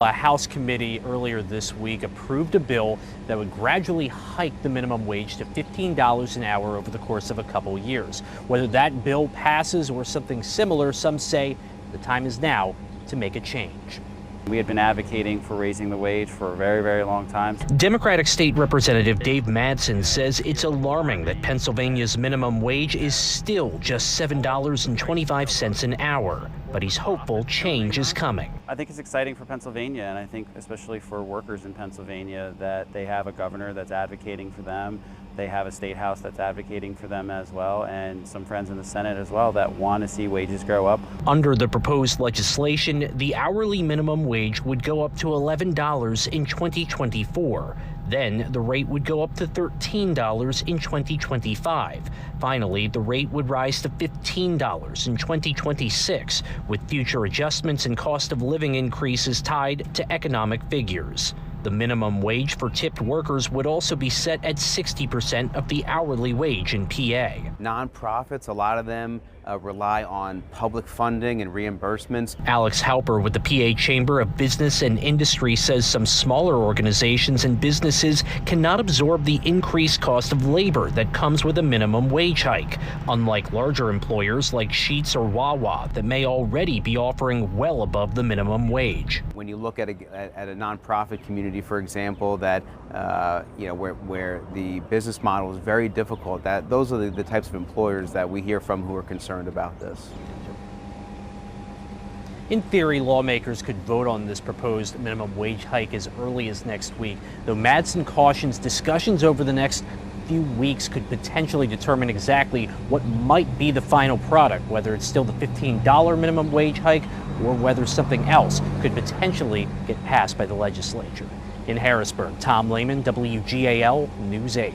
A House committee earlier this week approved a bill that would gradually hike the minimum wage to $15 an hour over the course of a couple years. Whether that bill passes or something similar, some say the time is now to make a change. We had been advocating for raising the wage for a very, very long time. Democratic State Representative Dave Madsen says it's alarming that Pennsylvania's minimum wage is still just $7.25 an hour, but he's hopeful change is coming. I think it's exciting for Pennsylvania, and I think especially for workers in Pennsylvania that they have a governor that's advocating for them. They have a state house that's advocating for them as well, and some friends in the Senate as well that want to see wages go up. Under the proposed legislation, the hourly minimum wage would go up to $11 in 2024. Then the rate would go up to $13 in 2025. Finally, the rate would rise to $15 in 2026, with future adjustments and cost of living increases tied to economic figures. The minimum wage for tipped workers would also be set at 60% of the hourly wage in PA. Nonprofits, a lot of them rely on public funding and reimbursements. Alex Halper with the PA Chamber of Business and Industry says some smaller organizations and businesses cannot absorb the increased cost of labor that comes with a minimum wage hike, unlike larger employers like Sheetz or Wawa that may already be offering well above the minimum wage. When you look at a nonprofit community, for example, that where the business model is very difficult, those are the types of employers that we hear from who are concerned about this. In theory, lawmakers could vote on this proposed minimum wage hike as early as next week, though Madsen cautions discussions over the next few weeks could potentially determine exactly what might be the final product, whether it's still the $15 minimum wage hike or whether something else could potentially get passed by the legislature. In Harrisburg, Tom Lehman, WGAL News 8.